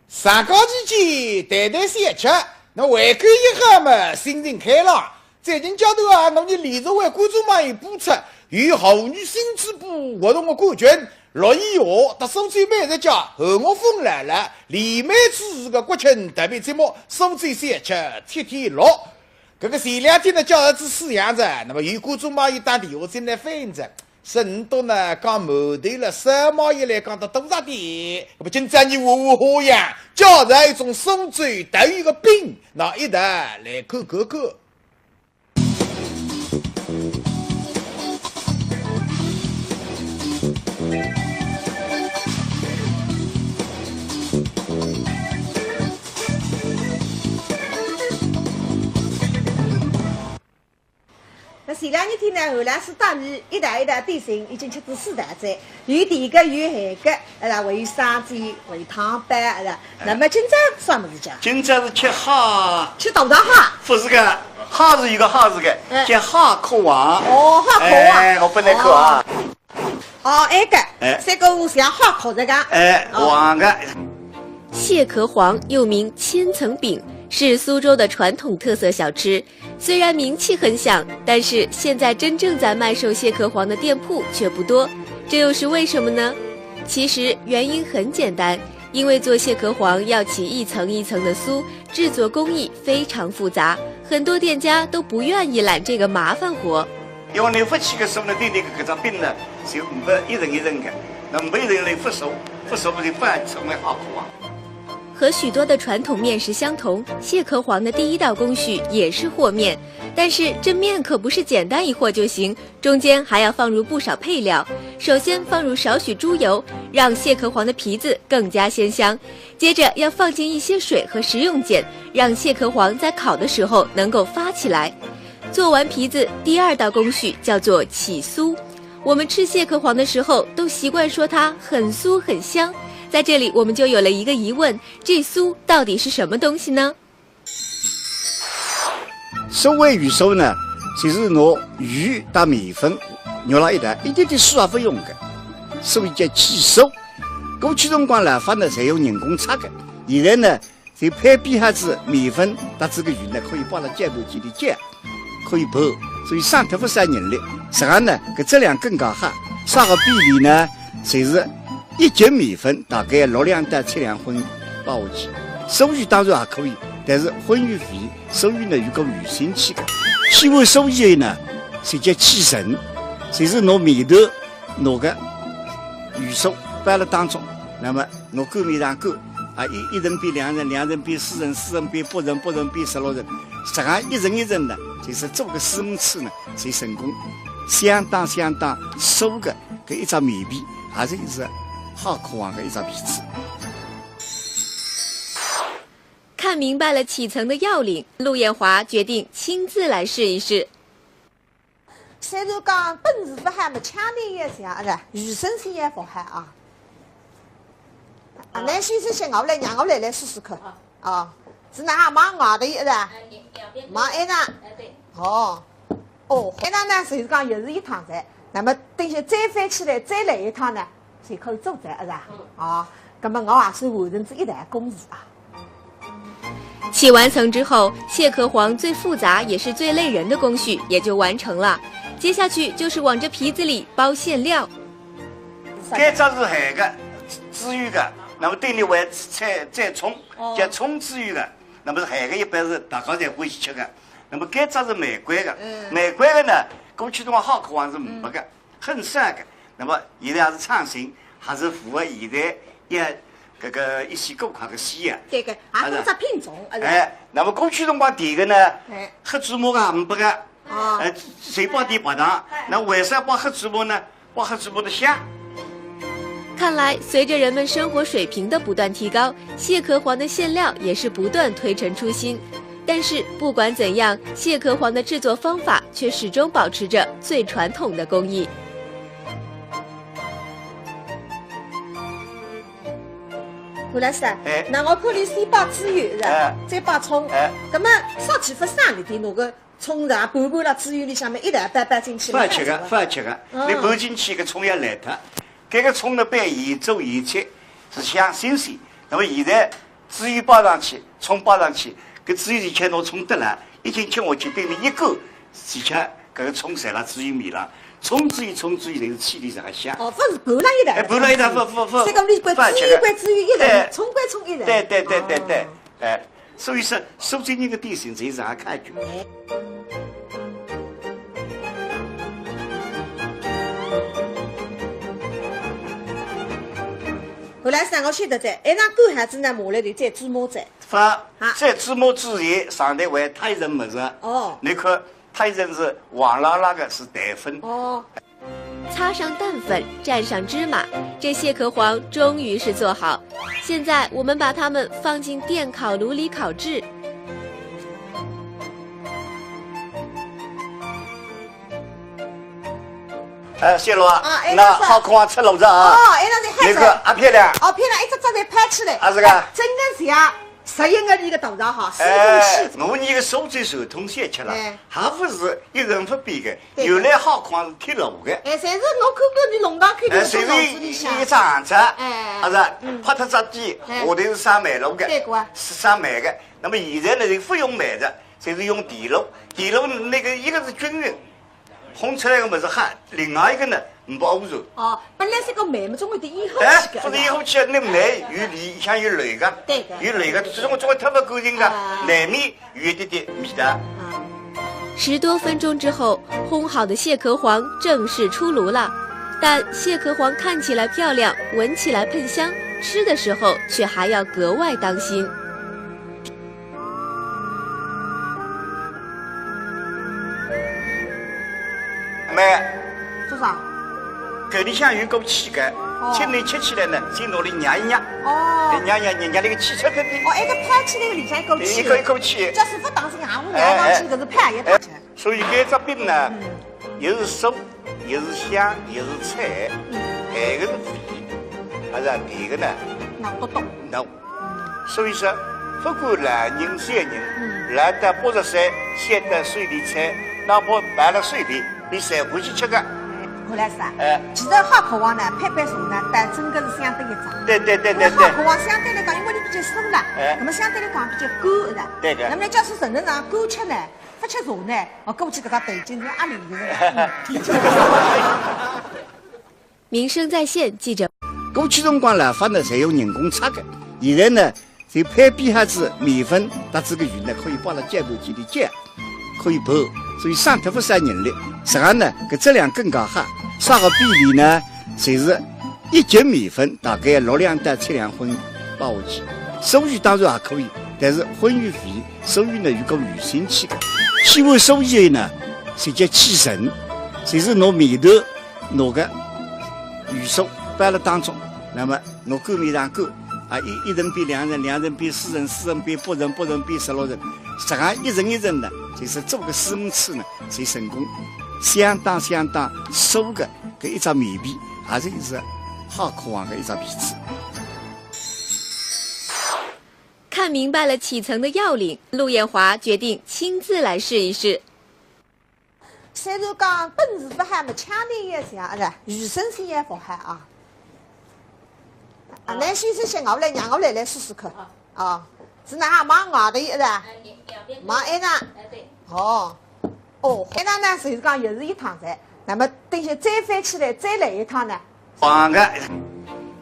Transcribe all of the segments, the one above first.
上高期间代代三吃，那回归以后嘛，心情开朗。最近交头啊，侬你连着为观众们播出与妇女新知部活动的冠军6月号到苏州美食家和我风来了，李梅子的国庆特别节目苏州三吃天天乐。这个前2天呢，叫儿子饲养着，那么有观众们又打电话进来反映着。成都呢，讲毛头了3毛以来讲到多少点？那么今朝你我花样，叫着一种苏州特有的饼，那一台来看看看。那前2天呢，后来是大米一袋一袋点心，已经吃至4袋载，有甜的，有咸的，还有生煎，还有汤拌，那么今朝啥么子讲？今朝是吃虾，吃大虾？不是个，虾是一个虾是个，叫虾壳王。哦，虾壳王。哎，我本来看啊。哦，那个，3个像虾壳这个。黄的。蟹壳黄又名千层饼，是苏州的传统特色小吃。虽然名气很响，但是现在真正在卖售蟹壳黄的店铺却不多，这又是为什么呢？其实原因很简单，因为做蟹壳黄要起一层一层的酥，制作工艺非常复杂，很多店家都不愿意揽这个麻烦活。因为你不起个熟呢，对那个搿张饼呢，就不一层一层的，那没人来不熟，不熟不就反成为好苦啊。和许多的传统面食相同，蟹壳黄的第一道工序也是和面，但是这面可不是简单一和就行，中间还要放入不少配料。首先放入少许猪油，让蟹壳黄的皮子更加鲜香。接着要放进一些水和食用碱，让蟹壳黄在烤的时候能够发起来。做完皮子，第2道工序叫做起酥。我们吃蟹壳黄的时候都习惯说它很酥很香。在这里我们就有了一个疑问，这酥到底是什么东西呢？酥为鱼酥呢，就是拿鱼打面粉揉了一袋，一点点水也不用的，所以叫起酥。过去辰光来法呢，侪用人工擦的，现在呢，就配比下子面粉打这个鱼呢，可以把它煎盘机里煎，可以爆，所以上头不杀人力。实际上呢，搿质量更加好。啥个比例呢？就是1斤面粉大概6两到7两荤包下去，手鱼当然也可以，但是荤鱼肥，手鱼呢有个鱼腥气的。起完手鱼呢，就叫起绳，就是拿面头拿个鱼酥摆了当中，那么拿擀面上擀啊，一人变2人，2人变4人，4人变8人，8人变16人。实际上一人一人呢，就是做个4五次呢，才成功。相当酥的搿一张面皮，还是一只好渴望的一张皮子。看明白了起层的要领，陆艳华决定亲自来试一试。虽然讲本事不喊么，腔调也像是，语声声也不喊啊。啊，那先生先熬来，让我来试试看。啊，是哪忙熬的是吧？忙一场。哦。一趟呢，就是讲又是一趟菜。那么等下再翻起来，再来一趟呢，才可以做菜，是吧？啊，那么我也算完成这一台工序啊。起完层之后，蟹壳黄最复杂也是最累人的工序也就完成了。接下去就是往这皮子里包馅料。这张是海的、滋鱼的，那么对你还再葱，叫葱滋鱼的。那么海的一般是大家才欢喜吃的。那么这张是玫瑰的，玫瑰的呢，过去的话好渴望是没的，很少的。那么现在还是创新，还是符合现在一些各款的西啊。对个，还多只品种。那么过去辰光甜的呢，黑芝麻的没的，谁包点白糖？那为啥包黑芝麻呢？包黑芝麻的香。看来，随着人们生活水平的不断提高，蟹壳黄的馅料也是不断推陈出新。但是不管怎样，蟹壳黄的制作方法却始终保持着最传统的工艺。胡老师，那我看你先把猪油是吧？再把葱，那么烧起不生一点，拿个葱啊拌拌了猪油里向面一袋拌进去。不好吃的，不好吃的。你拌进去，个葱要烂脱。这个葱呢，拌盐做盐吃是香新鲜。那么现在猪油包上去，葱包上去，搿猪油前吃拿葱得了，一进吃下去对面一勾，而且搿个葱散了猪油面了。葱猪油侪是气里上香。哦，不是拌了一道。拌了一道，这个里关猪油关猪油一人，葱关葱一人。对，所以说苏州人的点心侪是也开究。后来我晓得在，那干孩子呢，麻来头再芝麻汁。在芝麻之前，上台还太人么子。哦。你看太人是黄辣辣的，是蛋粉。哦。擦上蛋粉，蘸上芝麻，这蟹壳黄终于是做好。现在我们把它们放进电烤炉里烤制。谢罗，那好看吃炉子啊！哦，那是海那个漂亮。哦，漂亮，一只只在拍起来。啊，是个。真的像11个里的大肠哈，手工气。我那个手最手通先吃了，还不是一人不比的，原来好看是贴炉的。侪是我看过你弄堂看的，侪是一张子，还是拍特只鸡，下头是生煤炉的，是生煤的。那么现在呢，是不用煤的，侪是用电炉。电炉那个一个是均匀。烘出来的么子哈，另外一个呢不污染。哦，本来是个煤嘛，总会得烟火气的。不是烟火气，那煤有里向有雷的，有雷的，这种特别干净的，难免有一点点味道。10多分钟之后，烘好的蟹壳黄正式出炉了。但蟹壳黄看起来漂亮，闻起来喷香，吃的时候却还要格外当心。妹，做啥？搿里向有股气的，请你吃起来呢，先拿里压一压。哦。压那个气出喷喷。哦，一个拍起来个里向一口气。一口气。叫师傅当心啊，我压上去搿是拍一拍。所以搿只饼呢，又是酥，又是香，又是菜，还有个是肥，还是甜个呢？浓多多。浓。所以说，不管男人三人，来得80岁，先得水里菜，哪怕摆了水里，你3回去吃个。后来是啊，其实好渴望呢，配白茶呢，但整个是相对一张。对。好渴望相对来讲，因为你比较生了，那么相对来讲比较干是吧？对的。那么呢，假使承认上干吃呢，不吃茶呢，过去搿只头筋是压力就是。名声在线，记者。过去辰光呢，发呢侪用人工擦的，现在呢，就配边下子面粉搭这个鱼呢，可以把它煎盘机里煎，可以泡。所以省特不省人力，实际上呢，搿质量更加好。啥个比例呢？就是1斤面粉大概6两担7两荤包下去。手鱼当然也可以，但是荤鱼肥，手鱼呢有个鱼腥气的。喜欢手鱼呢，直接起神，就是拿面头拿个鱼酥摆了当中，那么拿擀面上擀啊，一人变2人，2人变4人，4人变8人，8人变16人。实际上一人一人呢，就是做个4、5次呢，才成功。相当酥的搿一只面皮，也是一只好渴望的一只皮子。看明白了起层的要领，陆艳华决定亲自来试一试。虽然讲本事不好嘛，腔调也像是语声声也不好啊。那先生先让我来试试看啊。是哪忙外头是吧？忙一场。哦，那呢，就是讲又是一趟菜。那么等下再翻起来，再来一趟呢？黄的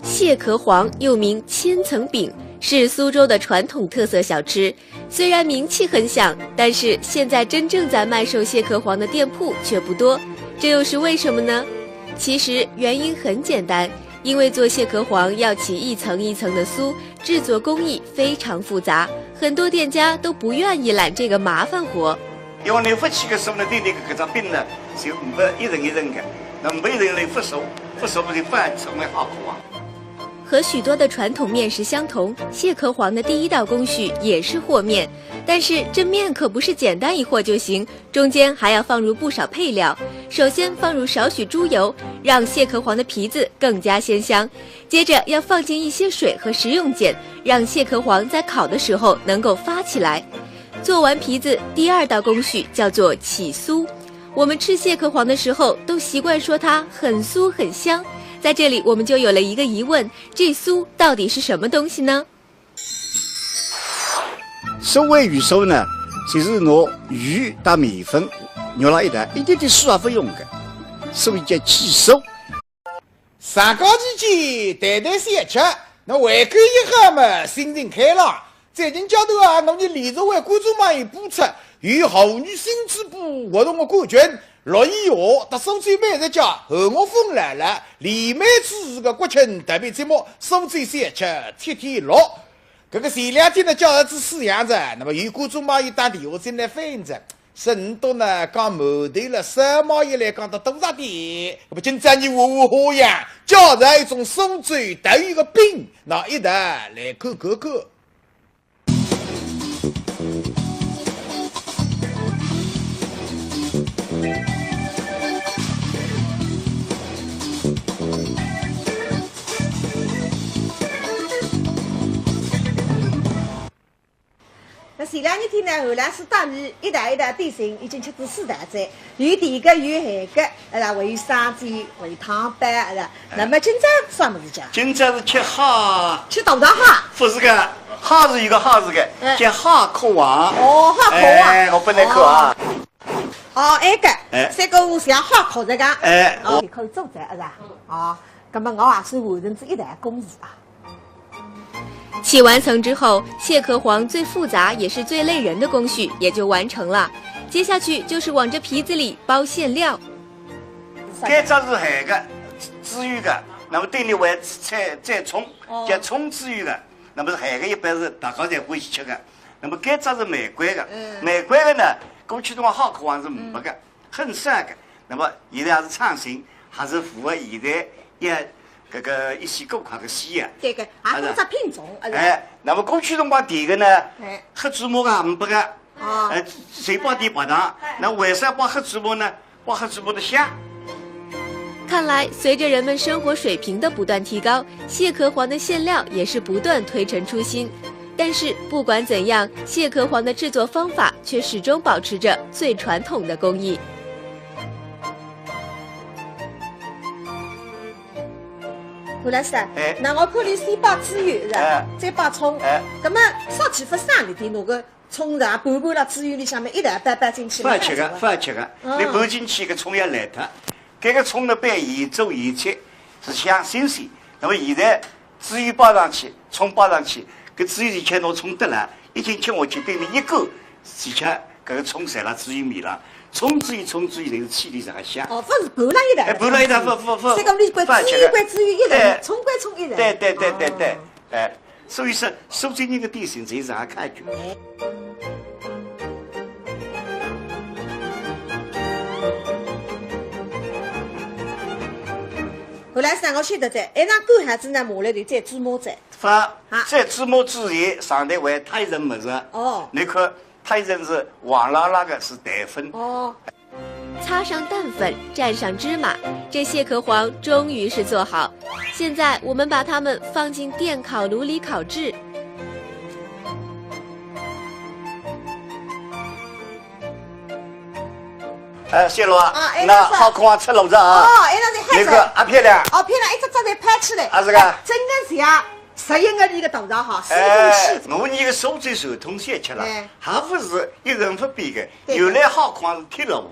蟹壳黄又名千层饼，是苏州的传统特色小吃。虽然名气很响，但是现在真正在卖售蟹壳黄的店铺却不多，这又是为什么呢？其实原因很简单。因为做蟹壳黄要起一层一层的酥，制作工艺非常复杂，很多店家都不愿意揽这个麻烦活。因为你不起个酥呢，对那个搿只饼呢，就不一人一人的，那没人来不熟不就反而成为好苦啊。和许多的传统面食相同，蟹壳黄的第一道工序也是和面，但是这面可不是简单一和就行，中间还要放入不少配料。首先放入少许猪油，让蟹壳黄的皮子更加鲜香。接着要放进一些水和食用碱，让蟹壳黄在烤的时候能够发起来。做完皮子，第二道工序叫做起酥。我们吃蟹壳黄的时候都习惯说它很酥很香。在这里我们就有了一个疑问，这酥到底是什么东西呢？手为鱼手呢，就是拿鱼打面粉揉了一团，一点点水也不用的，所以叫起手。上高期间谈三吃，那回看一下嘛，心情开朗。最近交头啊，侬你联合会观众网有播出与妇女新主播活动的冠军6月号特苏州美食家何我峰来了，李梅子的国庆特别节目苏州三吃天天乐。这个前2天的叫儿子饲养着，那么有观众网友打电话进来反映着。成都呢，讲毛头了3毛以来讲到多少点？不，今朝你我好呀，叫着一种苏州特有的饼，那一台来看看看。那前2天呢，荷兰式大米一台一台点心已经吃至4台载，有甜的，有咸的，还有生煎，还有汤拌，那么今朝啥么子讲？今朝是吃虾，吃大虾。不是个虾是一个虾是个，叫虾壳王。哦，虾壳王。哎，我不能看啊。哦，那个，3个像虾壳这个。哎，哦，可以做在是吧？哦，那么我也算完成这一台工序啊。起完层之后，蟹壳黄最复杂也是最累人的工序也就完成了。接下去就是往这皮子里包馅料。该只是海的滋鱼的，那么对你为菜再葱，叫葱滋鱼的。那么是海的一般是大家才欢喜吃的。那么该只是玫瑰的，玫瑰的呢，过去的话虾壳黄是没的，很少的。那么现在还是创新，还是符合现在一些顾客的需要。对个，还有只品种，哎，那么过去辰光点的呢，黑芝麻啊没个，谁包点白糖？那为啥包黑芝麻呢？包黑芝麻的香。看来，随着人们生活水平的不断提高，蟹壳黄的馅料也是不断推陈出新。但是不管怎样，蟹壳黄的制作方法却始终保持着最传统的工艺。胡老师，那我可以先把猪油是吧？再把葱，那么烧起发生一点，那个葱是吧？拌了猪油里向面一台拌进去。不吃的，不吃的。你拌进去，个葱要烂脱。这个葱呢，被盐做盐切，是香新鲜。那么现在猪油包上去，葱包上去，搿猪油一吃拿葱得了，一进去我去对你一勾，而且搿个葱散了猪油面了。葱猪油就是气里上香。哦，不是拌了一台。拌了一台，不。这个里关猪油关猪油一台，葱关葱一台。对，所以说苏州人的点心才是啥感觉。后来3个晓得在，那干孩子呢，麻来头再芝麻在。在芝麻之前，上台为太人么子。哦。你看太人是黄辣辣的，是蛋粉。哦。擦上蛋粉，蘸上芝麻，这蟹壳黄终于是做好。现在我们把它们放进电烤炉里烤制。谢罗，那好看吃卤子啊！哦，那是那个漂亮。哦，漂亮，一只只在拍起来。啊，是个。真的像11个里的大肠哈，4公我你个苏州传统先吃了，还不是一人不比的，原来好看是铁路的。